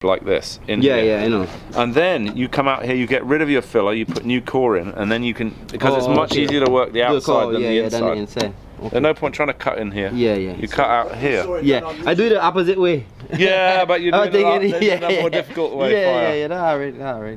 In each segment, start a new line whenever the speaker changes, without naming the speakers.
like this in
Yeah,
here.
yeah, I know.
And then you come out here, you get rid of your filler, you put new core in, and then you can, because it's much easier to work the outside than the inside.
Than the inside. Okay.
There's no point trying to cut in here.
Yeah, yeah.
You cut out here.
Yeah, I do it the opposite way.
Yeah, but you're doing a more difficult way.
Yeah, that's all right.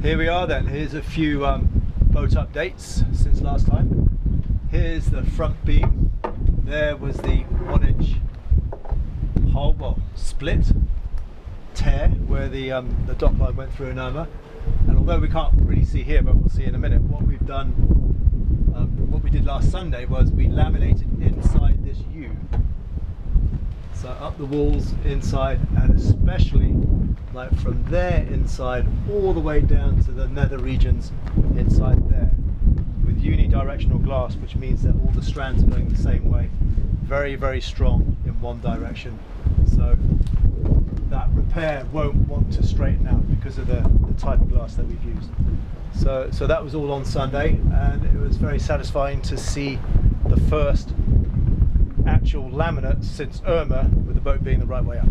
Here we are then. Here's a few boat updates since last time. Here's the front beam. There was the 1-inch hole, well, split, tear, where the dock line went through in Irma. And although we can't really see here, but we'll see in a minute, what we've done, what we did last Sunday was we laminated inside this U. So up the walls inside, and especially like from there inside all the way down to the nether regions inside there, with unidirectional glass, which means that all the strands are going the same way, very, very strong in one direction. So that repair won't want to straighten out because of the type of glass that we've used. So that was all on Sunday, and it was very satisfying to see the first actual laminate since Irma, with the boat being the right way up.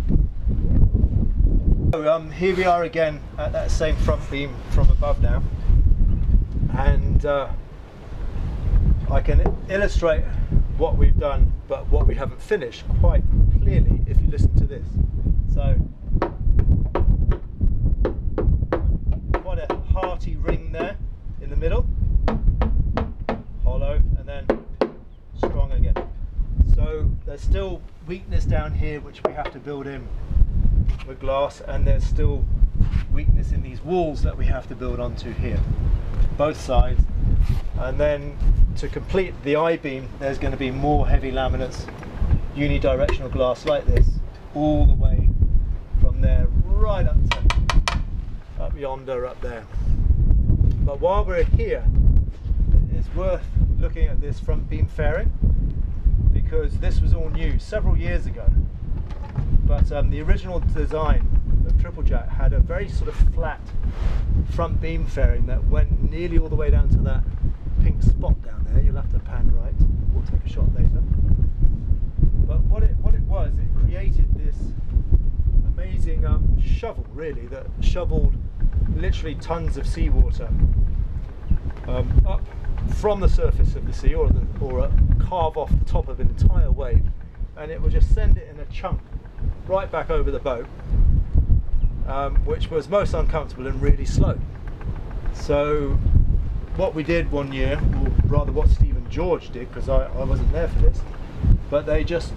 So, here we are again at that same front beam from above now, and I can illustrate what we've done but what we haven't finished quite clearly if you listen to this. So quite a hearty ring there in the middle, hollow, and then strong again. So there's still weakness down here which we have to build in with glass, and there's still weakness in these walls that we have to build onto here, both sides. And then to complete the I-beam, there's going to be more heavy laminates, unidirectional glass like this, all the way from there right up to up yonder, up there. But while we're here, it's worth looking at this front beam fairing, because this was all new several years ago. But the original design of Triple Jack had a very sort of flat front beam fairing that went nearly all the way down to that pink spot down there. You'll have to pan right, we'll take a shot later. But what it was, it created this amazing shovel, really, that shoveled literally tons of seawater up from the surface of the sea, or carve off the top of an entire wave, and it would just send it in a chunk right back over the boat, which was most uncomfortable and really slow. So what we did one year, or rather what Steve and George did, because I wasn't there for this, but they just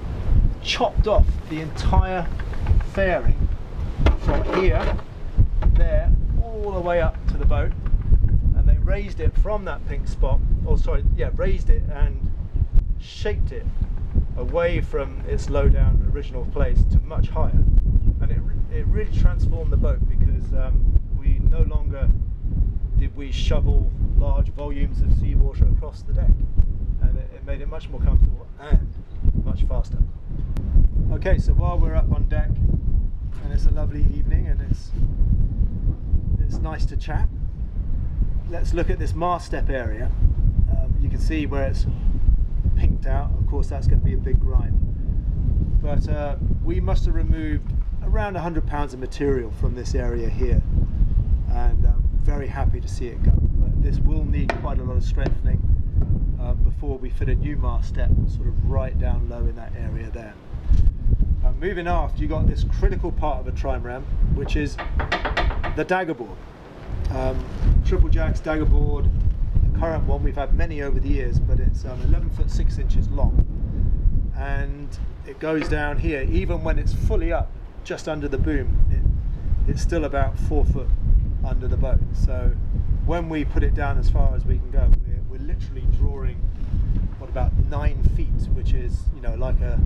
chopped off the entire fairing from here, there, all the way up to the boat, and they raised it from that pink spot, raised it and shaped it away from its low down original place to much higher, and it really transformed the boat, because we no longer did we shovel large volumes of seawater across the deck, and it made it much more comfortable and much faster. Okay, so while we're up on deck and it's a lovely evening and it's nice to chat, let's look at this mast step area. You can see where it's pinked out. Of course, that's going to be a big grind, but we must have removed around 100 pounds of material from this area here, and I'm very happy to see it go. But this will need quite a lot of strengthening before we fit a new mast step sort of right down low in that area there. Moving aft, you got this critical part of a trimaran, which is the dagger board. Triple Jack's dagger board, the current one, we've had many over the years, but it's 11 foot 6 inches long, and it goes down here. Even when it's fully up, just under the boom. It's still about 4 foot under the boat. So when we put it down as far as we can go, we're literally drawing about 9 feet, which is, you know, like a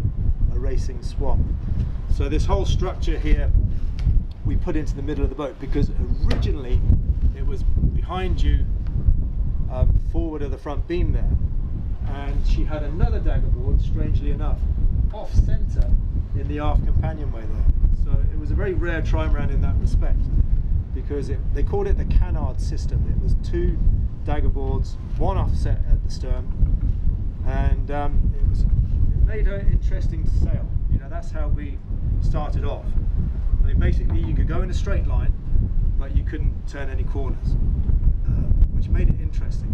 racing swan. So this whole structure here we put into the middle of the boat because originally it was behind you, forward of the front beam there, and she had another dagger board, strangely enough, off centre in the aft companionway there. So it was a very rare trimaran in that respect, because they called it the canard system. It was 2 dagger boards, 1 offset at the stern, and it made her interesting to sail. You know, that's how we started off. I mean, basically you could go in a straight line, but you couldn't turn any corners, which made it interesting.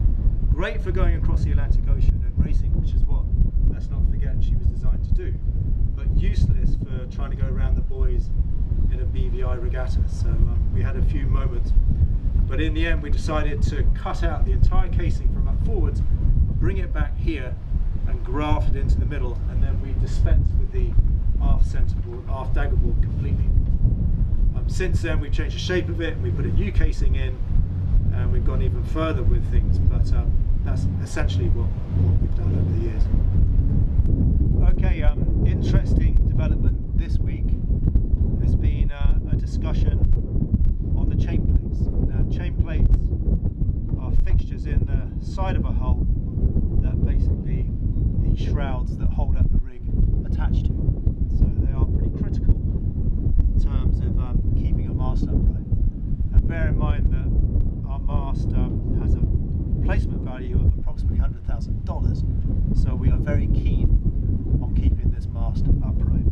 Great for going across the Atlantic Ocean and racing, which is what, let's not forget, she was designed to do, but useless for trying to go around the buoys in a BVI regatta. So we had a few moments, but in the end we decided to cut out the entire casing from up forwards, bring it back here and graft it into the middle, and then we dispensed with the aft centerboard, aft dagger board completely. Since then we've changed the shape of it and we put a new casing in, and we've gone even further with things, but that's essentially what we've done over the years. Okay, interesting development this week has been a discussion on the chain plates. Now, chain plates are fixtures in the side of a hull that basically the shrouds that hold up the rig attach to. So they are pretty critical in terms of keeping a mast upright. And bear in mind that our mast has a placement value of approximately $100,000, so we are very keen on keeping this mast upright.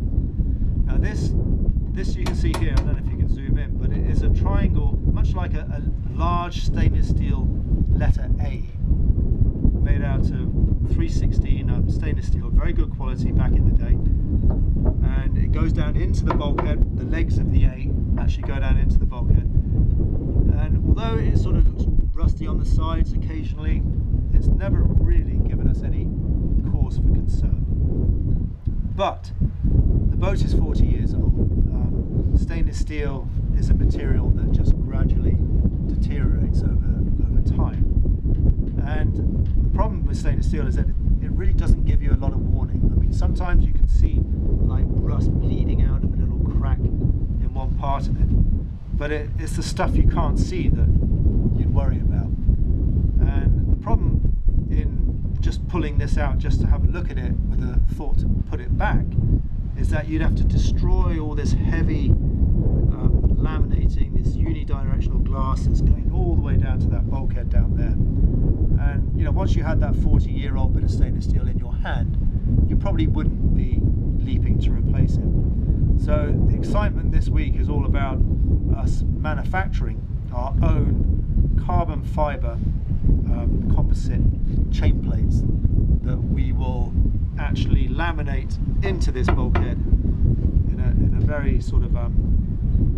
Now this you can see here, I don't know if you can zoom in, but it is a triangle, much like a large stainless steel letter A, made out of 316 stainless steel, very good quality back in the day, and it goes down into the bulkhead. The legs of the A actually go down into the bulkhead, and although it sort of looks rusty on the sides occasionally, it's never really given us any cause for concern. But the boat is 40 years old. Stainless steel is a material that just gradually deteriorates over time, and the problem with stainless steel is that it really doesn't give you a lot of warning. I mean, sometimes you can see like rust bleeding out of a little crack in one part of it, but it's the stuff you can't see that you'd worry about. And the problem in just pulling this out just to have a look at it with a thought to put it back is that you'd have to destroy all this heavy laminating, this unidirectional glass that's going all the way down to that bulkhead down there. And you know, once you had that 40-year-old bit of stainless steel in your hand, you probably wouldn't be leaping to replace it. So the excitement this week is all about us manufacturing our own carbon fiber composite chain plates that we will actually laminate into this bulkhead in a very sort of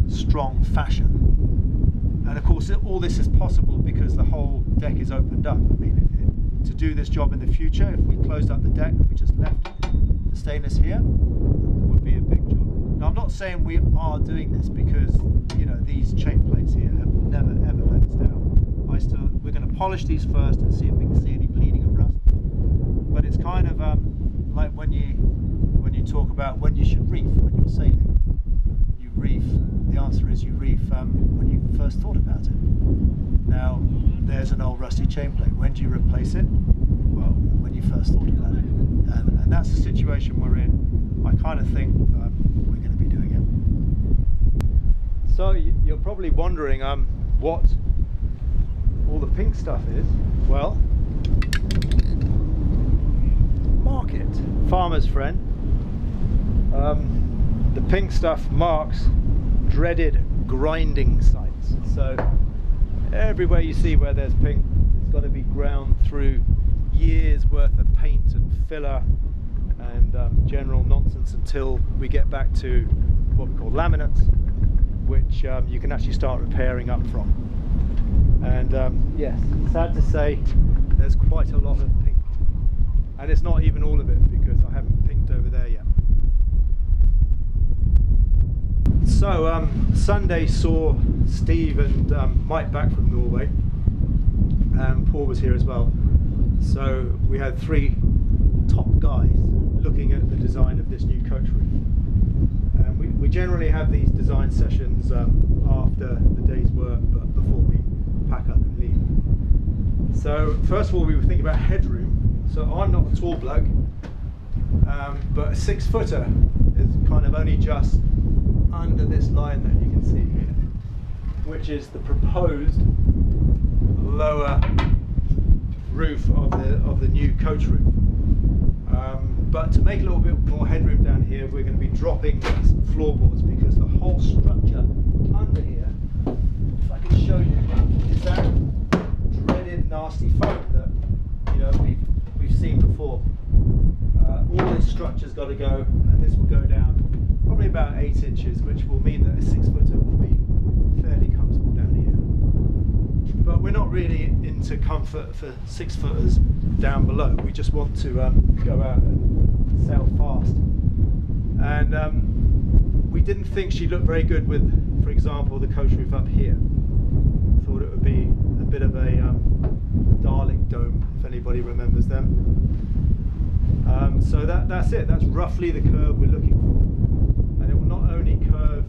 strong fashion. And of course all this is possible because the whole deck is opened up. I mean, to do this job in the future, if we closed up the deck and we just left the stainless here, would be a big job. Now I'm not saying we are doing this because, you know, these chain plates here have never ever let us down. We're going to polish these first and see if we can see any bleeding of rust. But it's kind of like when you talk about when you should reef when you're sailing. You reef. The answer is you reef when you first thought about it. Now there's an old rusty chain plate. When do you replace it? Well, when you first thought about it. And that's the situation we're in. I kind of think we're going to be doing it. So you're probably wondering what all the pink stuff is. Well, market, farmer's friend. The pink stuff marks dreaded grinding sites. So everywhere you see where there's pink, it's got to be ground through years worth of paint and filler and general nonsense until we get back to what we call laminates, which you can actually start repairing up from. And yes, sad to say, there's quite a lot of pink, and it's not even all of it because I haven't pinked over there yet. So Sunday saw Steve and Mike back from Norway, and Paul was here as well. So we had 3 top guys looking at the design of this new coach room. We generally have these design sessions after the day's work, but before we pack up and leave. So first of all, we were thinking about headroom. So I'm not a tall bloke, but a 6-footer is kind of only just under this line that you can see here, which is the proposed lower roof of the new coach room. But to make a little bit more headroom down here, we're going to be dropping these floorboards, because the whole structure under here, if I can show you, is that dreaded nasty foam that we've seen before. All this structure's got to go, and this will go down probably about 8 inches, which will mean that a 6-footer will be fairly comfortable down here. But we're not really into comfort for 6-footers down below. We just want to go out and sail fast. And we didn't think she looked very good with, for example, the coach roof up here. Thought it would be a bit of a Dalek dome, if anybody remembers them. So that's it. That's roughly the curve we're looking for. And it will not only curve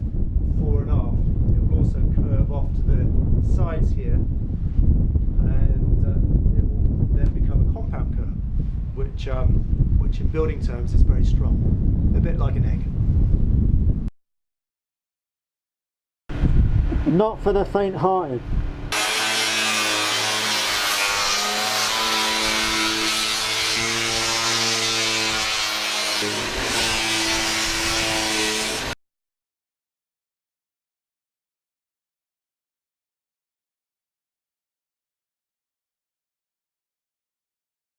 fore and aft, it will also curve off to the sides here, and it will then become a compound curve, which in building terms is very strong, a bit like an egg.
Not for the faint-hearted.